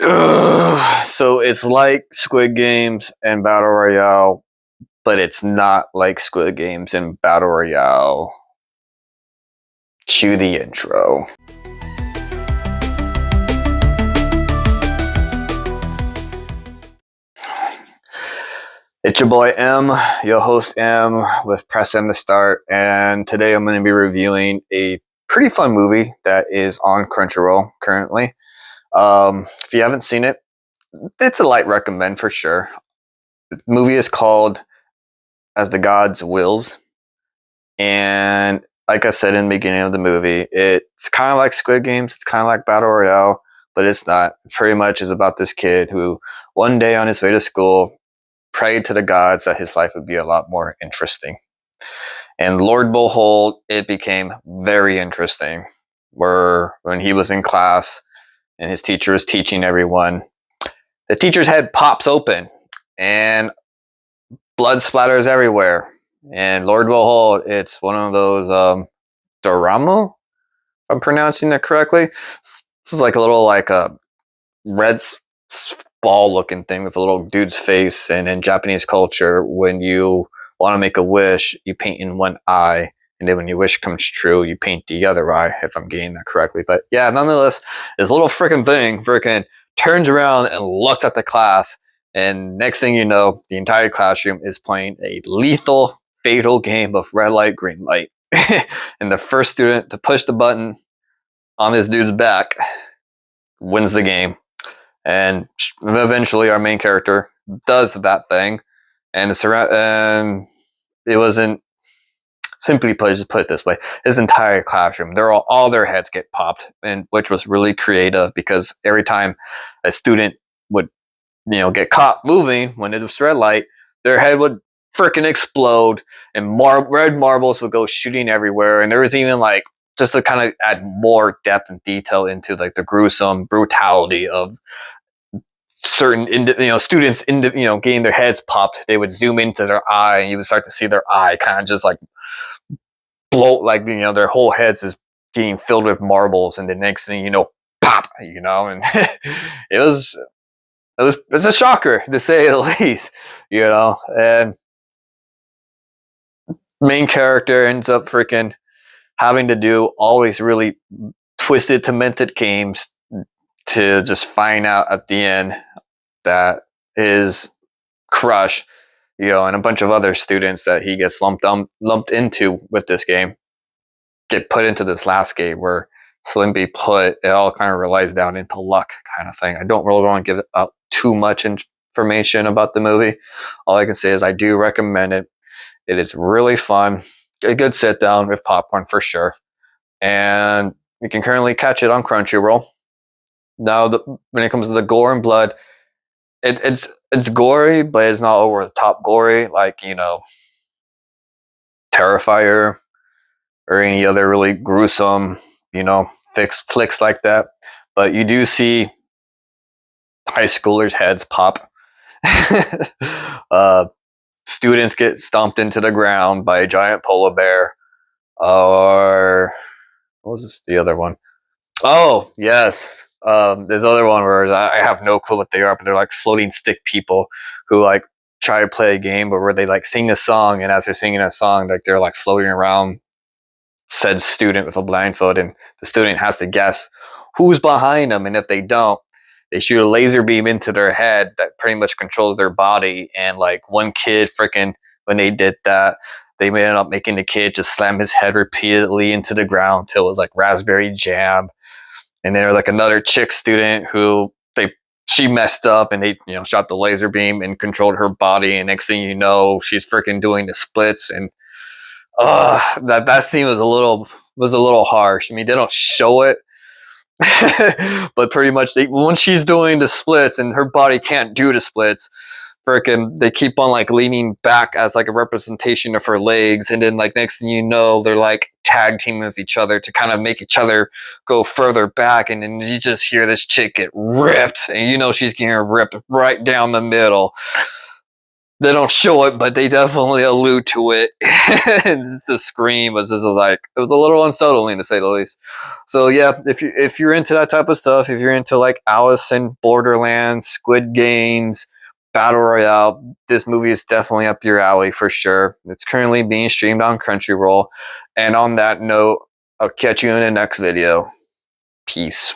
So it's like Squid Games and Battle Royale, but it's not like Squid Games and Battle Royale. Cue the intro. It's your boy M, your host M, with Press M to Start, and today I'm going to be reviewing a pretty fun movie that is on Crunchyroll currently. If you haven't seen it, it's a light recommend for sure. The movie is called As the Gods Wills, and like I said in the beginning of the movie, it's kind of like Squid Games, it's kind of like Battle Royale, but it's not. It pretty much is about this kid who one day on his way to school prayed to the gods that his life would be a lot more interesting. And Lord behold, it became very interesting. Where when he was in class and his teacher was teaching everyone, the teacher's head pops open and blood splatters everywhere. And Lord behold, it's one of those dorama. If I'm pronouncing that correctly. This is like a little like a red ball looking thing with a little dude's face. And in Japanese culture, when you want to make a wish, you paint in one eye. And then when your wish comes true, you paint the other eye, if I'm getting that correctly. But yeah, nonetheless, this little freaking thing freaking turns around and looks at the class. And next thing you know, the entire classroom is playing a lethal, fatal game of red light, green light. And the first student to push the button on this dude's back wins the game. And eventually our main character does that thing, and it wasn't, simply put, just put it this way, his entire classroom, all their heads get popped, and which was really creative because every time a student would get caught moving when it was red light, their head would freaking explode, and red marbles would go shooting everywhere. And there was even like, just to kind of add more depth and detail into like the gruesome brutality of certain students getting their heads popped, they would zoom into their eye and you would start to see their eye kind of just like blow, like their whole heads is getting filled with marbles, and the next thing you know, pop, and it was a shocker to say the least. And main character ends up freaking having to do all these really twisted, demented games to just find out at the end that his crush, and a bunch of other students that he gets lumped into with this game get put into this last game where Slimby put it all kind of relies down into luck kind of thing. I don't really want to give out too much information about the movie. All I can say is I do recommend it. It is really fun. A good sit down with popcorn for sure. And you can currently catch it on Crunchyroll. Now, when it comes to the gore and blood, it's gory, but it's not over the top gory like Terrifier or any other really gruesome flicks like that. But you do see high schoolers' heads pop. Students get stomped into the ground by a giant polar bear. Or what was this, the other one? Oh yes, there's other one where I have no clue what they are, but they're like floating stick people who like try to play a game, but where they like sing a song, and as they're singing a song, like they're like floating around said student with a blindfold, and the student has to guess who's behind them, and if they don't, they shoot a laser beam into their head that pretty much controls their body. And like one kid, freaking, when they did that, they ended up making the kid just slam his head repeatedly into the ground till it was like raspberry jam. And then like another chick student who she messed up, and they shot the laser beam and controlled her body, and next thing you know, she's freaking doing the splits. And that scene was a little harsh. I mean, they don't show it, but pretty much when she's doing the splits and her body can't do the splits, freaking they keep on like leaning back as like a representation of her legs, and then like next thing you know, they're like tag teaming with each other to kind of make each other go further back. And then you just hear this chick get ripped, and she's getting ripped right down the middle. They don't show it, but they definitely allude to it. And the scream was just like, it was a little unsettling to say the least. So yeah, if you're into that type of stuff, if you're into like Alice in Borderlands, Squid Games, Battle Royale, this movie is definitely up your alley for sure. It's currently being streamed on Crunchyroll. And on that note, I'll catch you in the next video. Peace.